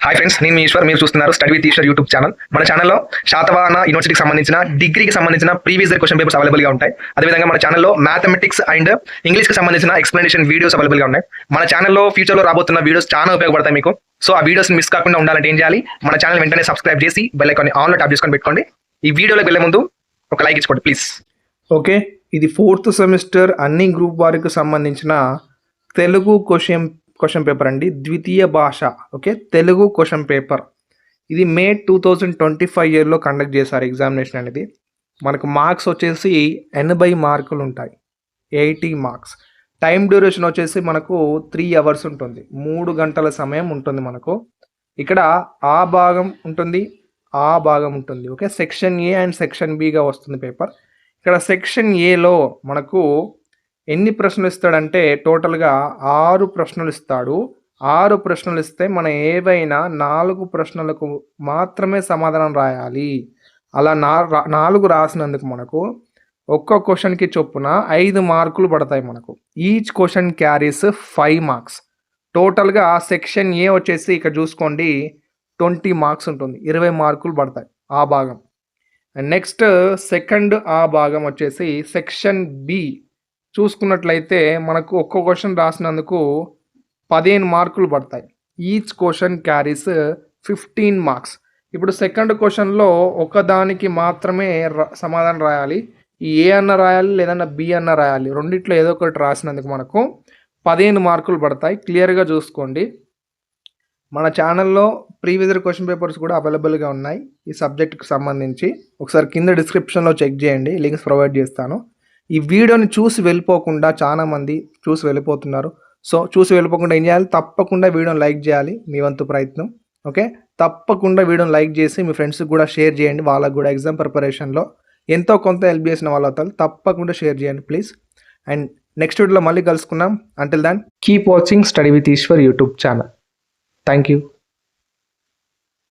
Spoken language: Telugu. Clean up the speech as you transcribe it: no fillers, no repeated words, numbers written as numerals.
హాయ్ ఫ్రెండ్స్, నేను మీ ఈశ్వర్. మీరు చూస్తున్నారు study with Eshwar YouTube channel. మన ఛానల్లో శాతవాహన యూనివర్సిటీకి సంబంధించిన డిగ్రీకి సంబంధించిన ప్రీవియస్ ఇయర్ క్వశ్చన్ పేపర్స్ అవైలబుల్గా ఉంటాయి. అదేవిధంగా మన ఛానల్లో మ్యాథమెటిక్స్ అండ్ ఇంగ్లీష్కి సంబంధించిన ఎక్స్ప్లెనేషన్ వీడియోస్ అవైలబుల్గా ఉన్నాయి. మన ఛానల్లో ఫ్యూచర్లో రాబోతున్న వీడియోస్ చాలా ఉపయోగపడతాయి మీకు. సో ఆ వీడియోస్ మిస్ కాకుండా ఉండాలంటే ఏం చేయాలి? మన ఛానల్ వెంటనే సబ్స్క్రైబ్ చేసి బెల్ ఐకాన్ ఆన్లో ట్యాప్ చేసుకొని పెట్టుకోండి. ఈ వీడియోలోకి వెళ్ళే ముందు ఒక లైక్ ఇచ్చుకోండి ప్లీజ్. ఓకే, ఇది 4th సెమిస్టర్ అన్ని గ్రూప్ వారికి సంబంధించిన తెలుగు క్వశ్చన్ పేపర్ అండి. ద్వితీయ భాష. Okay, Telugu question paper. ఇది మే 2025 ఇయర్లో కండక్ట్ చేశారు ఎగ్జామినేషన్ అనేది. మనకు మార్క్స్ వచ్చేసి 80 మార్కులు ఉంటాయి, 80 మార్క్స్. టైం డ్యూరేషన్ వచ్చేసి మనకు 3 అవర్స్ ఉంటుంది, 3 గంటల సమయం ఉంటుంది మనకు. ఇక్కడ ఆ భాగం ఉంటుంది, ఆ భాగం ఉంటుంది. Okay, section A and section బిగా వస్తుంది పేపర్. ఇక్కడ సెక్షన్ ఏలో మనకు ఎన్ని ప్రశ్నలు ఇస్తాడంటే టోటల్గా 6 ప్రశ్నలు ఇస్తాడు. 6 ప్రశ్నలు ఇస్తే మనం ఏవైనా 4 ప్రశ్నలకు మాత్రమే సమాధానం రాయాలి. అలా 4 రాసినందుకు మనకు ఒక్క క్వశ్చన్కి చొప్పున 5 మార్కులు పడతాయి మనకు. Each question carries 5 marks. టోటల్గా సెక్షన్ ఏ వచ్చేసి ఇక్కడ చూసుకోండి 20 మార్క్స్ ఉంటుంది, 20 మార్కులు పడతాయి ఆ భాగం. అండ్ నెక్స్ట్ సెకండ్ ఆ భాగం వచ్చేసి సెక్షన్ బి చూసుకున్నట్లయితే మనకు ఒక్క క్వశ్చన్ రాసినందుకు 15 మార్కులు పడతాయి. Each question carries 15 marks. ఇప్పుడు సెకండ్ క్వశ్చన్లో ఒకదానికి మాత్రమే సమాధానం రాయాలి. ఏ అన్న రాయాలి లేదన్నా బి అన్న రాయాలి. రెండిట్లో ఏదో ఒకటి రాసినందుకు మనకు 15 మార్కులు పడతాయి. క్లియర్గా చూసుకోండి. మన ఛానల్లో ప్రీవియస్ ఇయర్ క్వశ్చన్ పేపర్స్ కూడా అవైలబుల్గా ఉన్నాయి ఈ సబ్జెక్ట్కి సంబంధించి. ఒకసారి కింద డిస్క్రిప్షన్లో చెక్ చేయండి, లింక్స్ ప్రొవైడ్ చేస్తాను. ఈ వీడియోని చూసి వెళ్ళిపోకుండా చాలామంది చూసి వెళ్ళిపోతున్నారు. సో చూసి వెళ్ళిపోకుండా ఏం చేయాలి? తప్పకుండా వీడియోని లైక్ చేయాలి, మీ వంతు ప్రయత్నం. ఓకే, తప్పకుండా వీడియోని లైక్ చేసి మీ ఫ్రెండ్స్కి కూడా షేర్ చేయండి. వాళ్ళకు కూడా ఎగ్జామ్ ప్రిపరేషన్లో ఎంతో కొంత హెల్ప్ చేసిన వాళ్ళ అవుతారు. తప్పకుండా షేర్ చేయండి ప్లీజ్. అండ్ నెక్స్ట్ వీడియోలో మళ్ళీ కలుసుకుందాం. Until then keep watching study with Eshwar YouTube channel. Thank you.